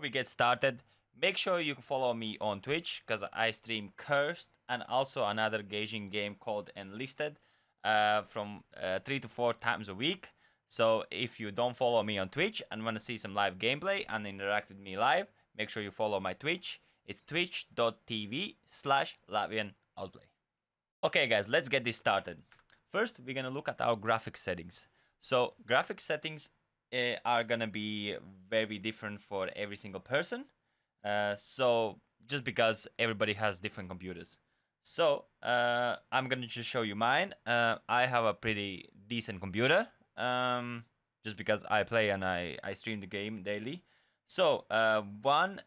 we get started, make sure you follow me on Twitch because I stream Cursed and also another gauging game called Enlisted from 3 to 4 times a week. So if you don't follow me on Twitch and want to see some live gameplay and interact with me live, make sure you follow my Twitch. It's twitch.tv/LatvianOutplay. Okay guys, let's get this started. First, we're gonna look at our graphics settings. So graphics settings are gonna be very different for every single person. So just because everybody has different computers. So I'm gonna just show you mine. I have a pretty decent computer. Just because I play and I stream the game daily. So one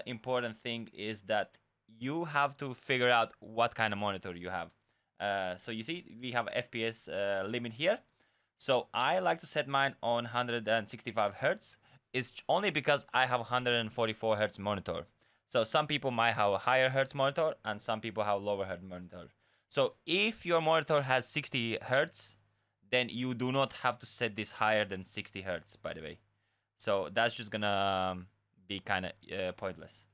important thing is that you have to figure out what kind of monitor you have. So you see we have FPS limit here. So I like to set mine on 165 Hertz. It's only because I have 144 Hertz monitor. So some people might have a higher Hertz monitor and some people have lower Hertz monitor. So if your monitor has 60 Hertz, then you do not have to set this higher than 60 Hertz, by the way. So that's just gonna be kind of pointless.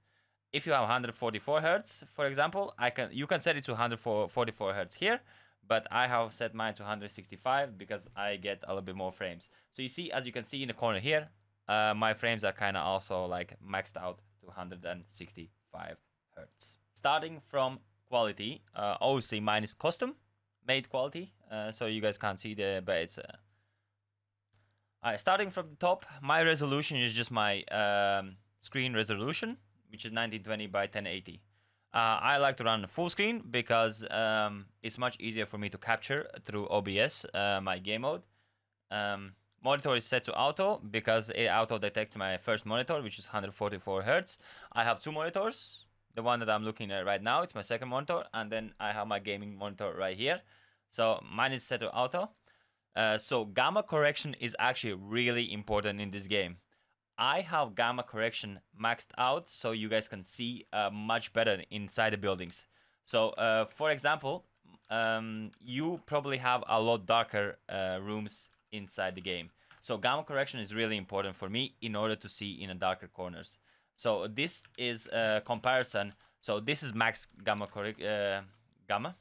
If you have 144 Hertz, for example, you can set it to 144 Hertz here, but I have set mine to 165 because I get a little bit more frames. So you see, as you can see in the corner here, my frames are kind of also like maxed out to 165 Hertz. Starting from quality, obviously mine is custom made quality, so you guys can't see the, but it's starting from the top, my resolution is just my screen resolution, which is 1920 by 1080. I like to run full screen because it's much easier for me to capture through OBS my game mode. Monitor is set to auto because it auto detects my first monitor, which is 144 Hertz. I have two monitors. The one that I'm looking at right now, it's my second monitor, and then I have my gaming monitor right here. So mine is set to auto. So gamma correction is actually really important in this game. I have gamma correction maxed out so you guys can see much better inside the buildings. So for example, you probably have a lot darker rooms inside the game. So gamma correction is really important for me in order to see in the darker corners. So this is a comparison. So this is max gamma gamma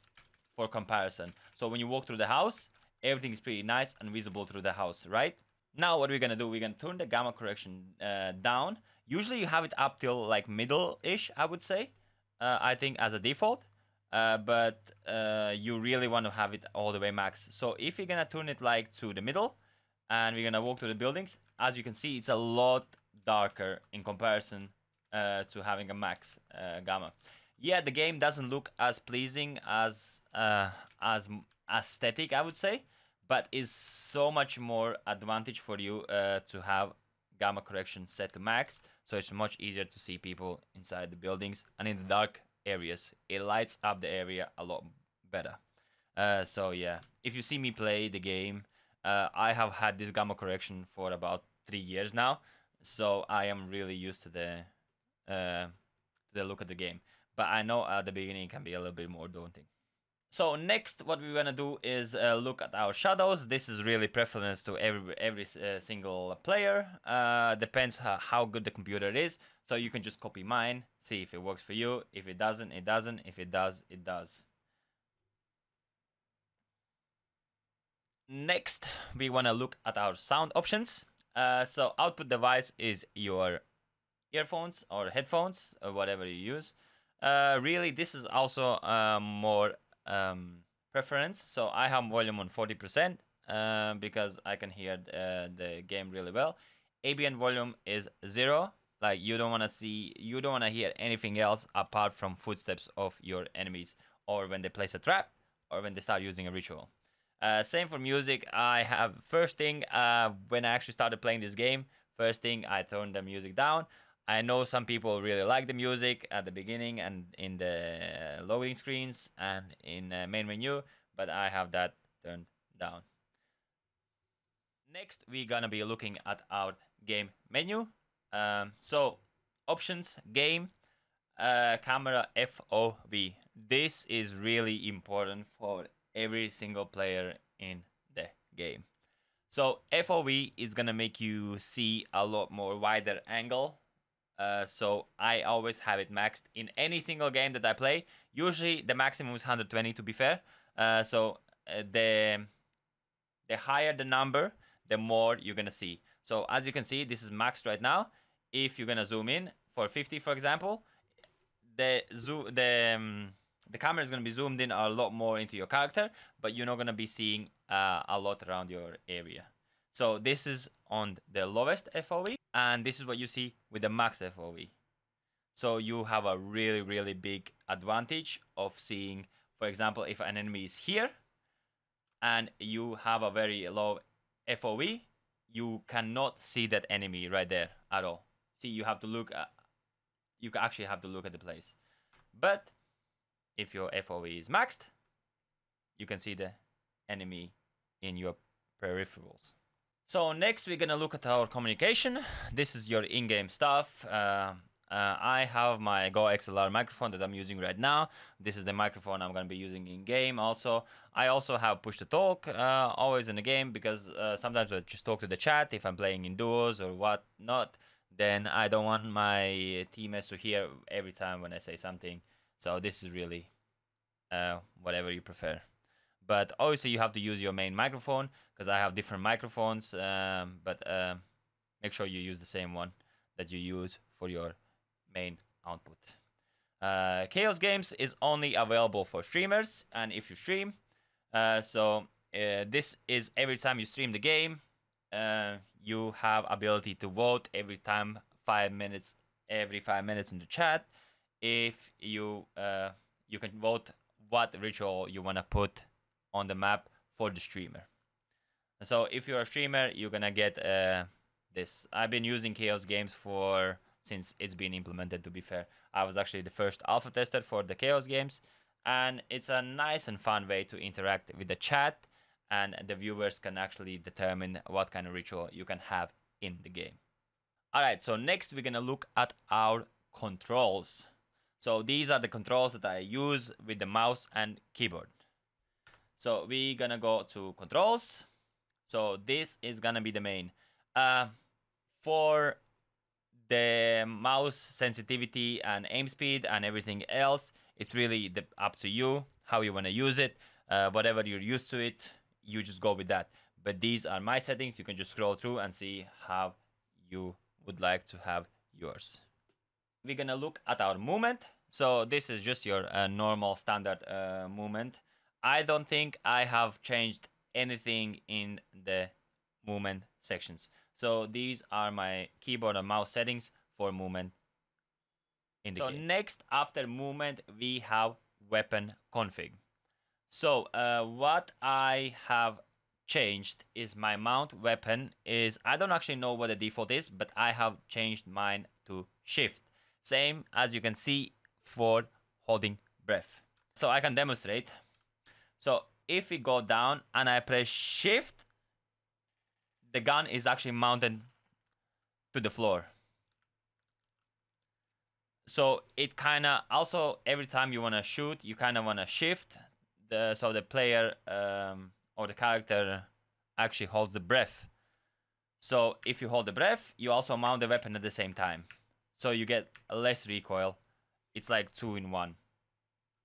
for comparison. So when you walk through the house, everything is pretty nice and visible through the house, right? Now what we're gonna do, we're gonna turn the gamma correction down. Usually you have it up till like middle-ish, I would say. I think as a default. But you really want to have it all the way max. So if you're gonna turn it like to the middle, and we're gonna walk to the buildings, as you can see, it's a lot darker in comparison to having a max gamma. Yeah, the game doesn't look as pleasing as aesthetic, I would say, but is so much more advantage for you to have gamma correction set to max, so it's much easier to see people inside the buildings and in the dark areas. It lights up the area a lot better. So yeah, if you see me play the game, I have had this gamma correction for about 3 years now, so I am really used to the look of the game. But I know at the beginning it can be a little bit more daunting. So next, what we're gonna do is look at our shadows. This is really preference to every single player. Depends how good the computer is. So you can just copy mine, see if it works for you. If it doesn't, it doesn't. If it does, it does. Next, we wanna look at our sound options. So output device is your earphones or headphones or whatever you use. Really, this is also more preference. So I have volume on 40% because I can hear the game really well. Ambient volume is 0. Like you don't want to hear anything else apart from footsteps of your enemies, or when they place a trap, or when they start using a ritual. Same for music. I have first thing when I actually started playing this game, first thing I turned the music down. I know some people really like the music at the beginning and in the loading screens and in the main menu, but I have that turned down. Next, we're gonna be looking at our game menu. So, options, game, camera, F.O.A.D. This is really important for every single player in the game. So, F.O.A.D is gonna make you see a lot more wider angle So I always have it maxed in any single game that I play. Usually the maximum is 120 to be fair. The higher the number, the more you're gonna see. So as you can see, this is maxed right now. If you're gonna zoom in for 50, for example, the camera is gonna be zoomed in a lot more into your character, but you're not gonna be seeing a lot around your area. So this is on the lowest FOV, and this is what you see with the max FOV. So you have a really, really big advantage of seeing, for example, if an enemy is here and you have a very low FOV, you cannot see that enemy right there at all. See, you have to look at, you actually have to look at the place. But if your FOV is maxed, you can see the enemy in your peripherals. So next we're gonna look at our communication. This is your in-game stuff. I have my Go XLR microphone that I'm using right now. This is the microphone I'm gonna be using in game also. I also have push to talk always in the game because sometimes I just talk to the chat if I'm playing in duos or whatnot. Then I don't want my teammates to hear every time when I say something. So this is really whatever you prefer. But obviously you have to use your main microphone because I have different microphones. But make sure you use the same one that you use for your main output. Chaos Games is only available for streamers and if you stream. This is every time you stream the game, you have ability to vote every 5 minutes in the chat. If you you can vote what ritual you want to put on the map for the streamer. So if you're a streamer, you're gonna get this. I've been using Chaos Games since it's been implemented, to be fair. I was actually the first alpha tester for the Chaos Games, and it's a nice and fun way to interact with the chat, and the viewers can actually determine what kind of ritual you can have in the game. Alright, so next we're gonna look at our controls. So these are the controls that I use with the mouse and keyboard. So we're gonna go to controls. So this is gonna be the main. For the mouse sensitivity and aim speed and everything else, it's really up to you how you wanna use it. Whatever you're used to it, you just go with that. But these are my settings. You can just scroll through and see how you would like to have yours. We're gonna look at our movement. So this is just your normal standard movement. I don't think I have changed anything in the movement sections. So these are my keyboard and mouse settings for movement in the game. So next, after movement, we have weapon config. So what I have changed is my mount weapon is, I don't actually know what the default is, but I have changed mine to shift. Same as you can see for holding breath. So I can demonstrate. So if we go down and I press shift, the gun is actually mounted to the floor. So it kind of also, every time you want to shoot, you kind of want to shift so the player or the character actually holds the breath. So if you hold the breath, you also mount the weapon at the same time. So you get less recoil. It's like 2-in-1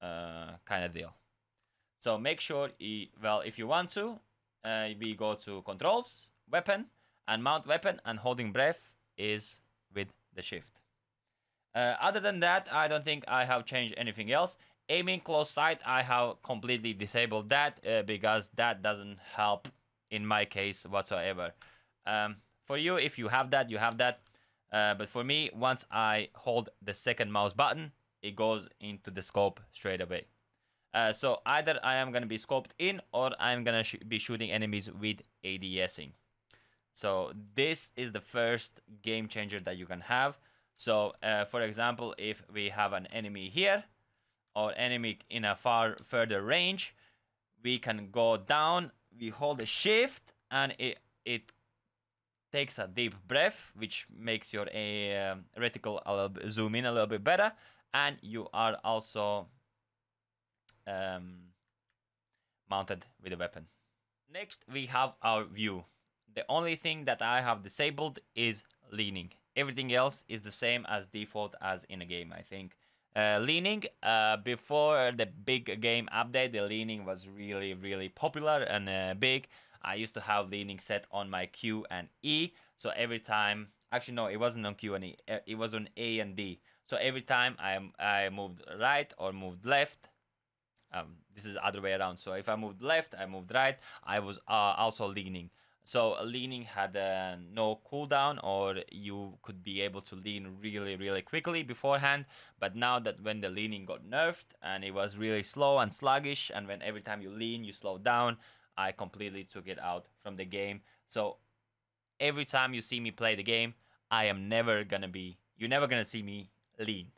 kind of deal. So make sure, if you want to, we go to controls, weapon, and mount weapon, and holding breath is with the shift. Other than that, I don't think I have changed anything else. Aiming close sight, I have completely disabled that because that doesn't help in my case whatsoever. For you, if you have that, you have that. But for me, once I hold the second mouse button, it goes into the scope straight away. So either I am going to be scoped in or I'm going to be shooting enemies with ADSing. So this is the first game changer that you can have. So for example, if we have an enemy here or enemy in a further range, we can go down, we hold the shift, and it takes a deep breath, which makes your reticle zoom in a little bit better, and you are also mounted with a weapon. Next, we have our view. The only thing that I have disabled is leaning. Everything else is the same as default as in a game, I think. Leaning, before the big game update, the leaning was really, really popular and big. I used to have leaning set on my Q and E. So every time, actually no, it wasn't on Q and E. It was on A and D. So every time I moved right or moved left, this is the other way around. So if I moved left, I moved right, I was also leaning. So leaning had no cooldown, or you could be able to lean really, really quickly beforehand. But now that when the leaning got nerfed and it was really slow and sluggish, and when every time you lean, you slow down, I completely took it out from the game. So every time you see me play the game, you're never gonna see me lean.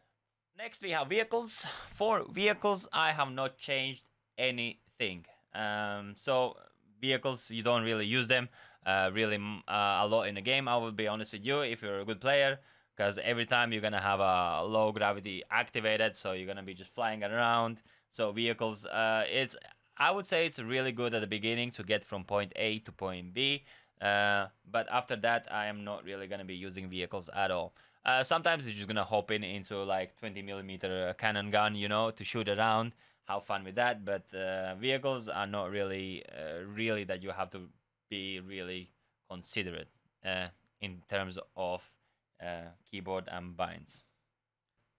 Next, we have vehicles. For vehicles, I have not changed anything. So vehicles, you don't really use them a lot in the game. I will be honest with you, if you're a good player, because every time you're gonna have a low gravity activated, so you're gonna be just flying around. So vehicles, I would say it's really good at the beginning to get from point A to point B. But after that, I am not really gonna be using vehicles at all. Sometimes you're just gonna hop into like 20mm cannon gun, to shoot around. Have fun with that. But vehicles are not really, really that you have to be really considerate in terms of keyboard and binds.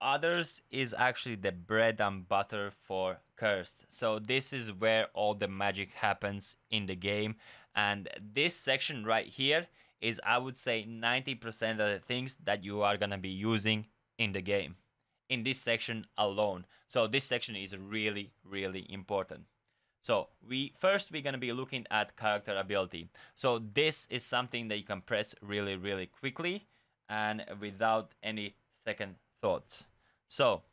Others is actually the bread and butter for Cursed. So this is where all the magic happens in the game, and this section right here is, I would say, 90% of the things that you are gonna be using in the game in this section alone. So this section is really, really important. So we're gonna be looking at character ability. So this is something that you can press really, really quickly and without any second thoughts. So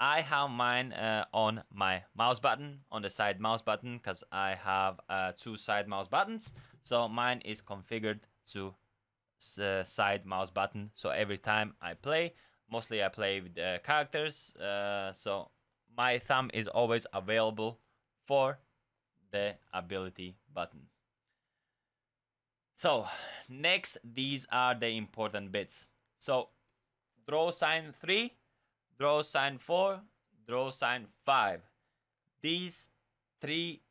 I have mine on my mouse button, on the side mouse button, because I have two side mouse buttons. So mine is configured to side mouse button. So every time I play, mostly I play with the characters. So my thumb is always available for the ability button. So next, these are the important bits. So draw sign 3, draw sign 4, draw sign 5. These 3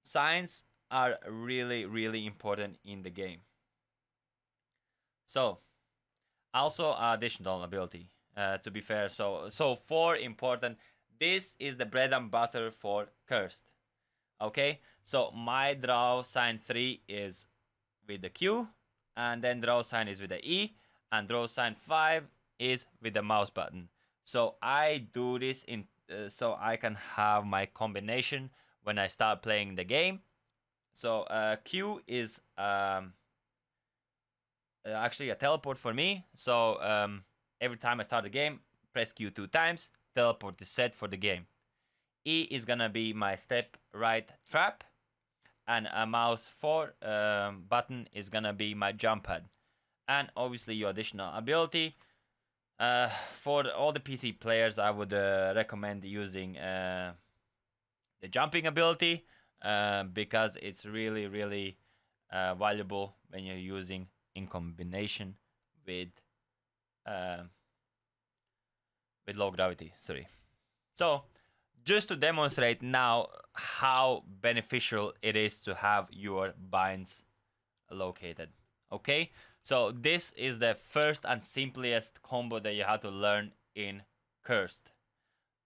signs are really, really important in the game. So also additional ability, to be fair. So 4 important. This is the bread and butter for Cursed. Okay, so my draw sign 3 is with the Q, and then draw sign is with the E, and draw sign 5 is with the mouse button. So I do this so I can have my combination when I start playing the game. So Q is actually a teleport for me. So every time I start the game, press Q 2 times, teleport is set for the game. E is gonna be my step right trap, and a mouse 4 button is gonna be my jump pad. And obviously your additional ability. For all the PC players, I would recommend using the jumping ability, because it's really, really valuable when you're using in combination with low gravity. Sorry. So just to demonstrate now how beneficial it is to have your binds located. Okay, so this is the first and simplest combo that you have to learn in Cursed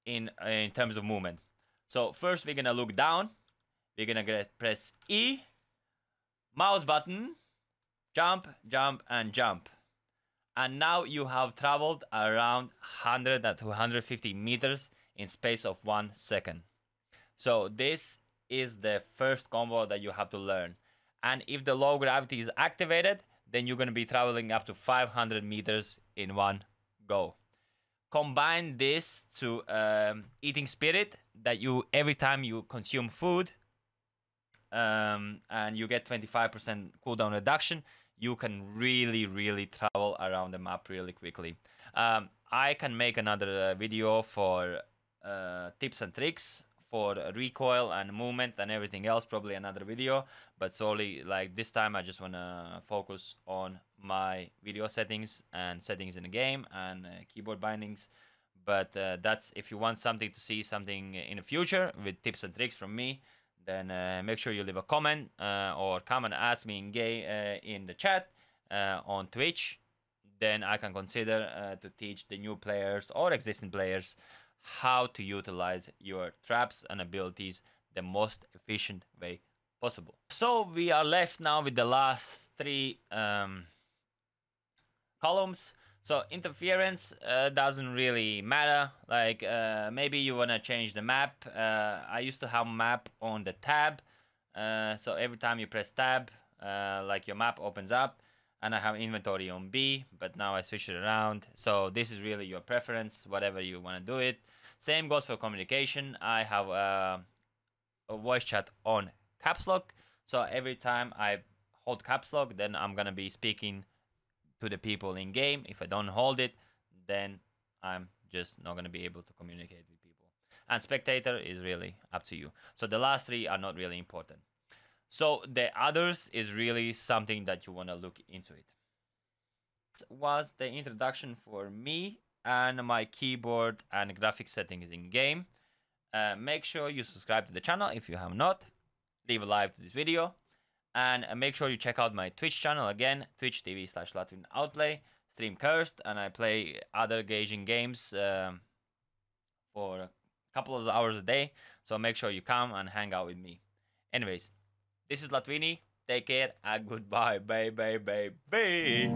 in terms of movement. So first we're gonna look down. We're gonna press E, mouse button, jump, jump, and jump. And now you have traveled around 100 to 150 meters in space of 1 second. So this is the first combo that you have to learn. And if the low gravity is activated, then you're going to be traveling up to 500 meters in one go. Combine this to eating spirit, that you every time you consume food and you get 25% cooldown reduction, you can really, really travel around the map really quickly. I can make another video for tips and tricks for recoil and movement and everything else, probably another video. But solely like this time I just want to focus on my video settings and settings in the game and keyboard bindings. But that's if you want something to see something in the future with tips and tricks from me, then make sure you leave a comment or come and ask me in the chat on Twitch. Then I can consider to teach the new players or existing players how to utilize your traps and abilities the most efficient way possible. So we are left now with the last three columns. So interference doesn't really matter. Like maybe you wanna change the map. I used to have map on the tab. So every time you press tab, like your map opens up, and I have inventory on B, but now I switch it around. So this is really your preference, whatever you wanna do it. Same goes for communication. I have a voice chat on caps lock. So every time I hold caps lock, then I'm gonna be speaking to the people in game. If I don't hold it, then I'm just not gonna be able to communicate with people. And spectator is really up to you. So the last three are not really important. So the others is really something that you wanna look into it. This was the introduction for me and my keyboard and graphic settings in game. Make sure you subscribe to the channel if you have not. Leave a like to this video. And make sure you check out my Twitch channel again, twitch.tv/LatvianOutplay. Stream Cursed, and I play other gauging games for a couple of hours a day. So make sure you come and hang out with me. Anyways, this is Latvini. Take care and goodbye. Bye, bye, bye, bye.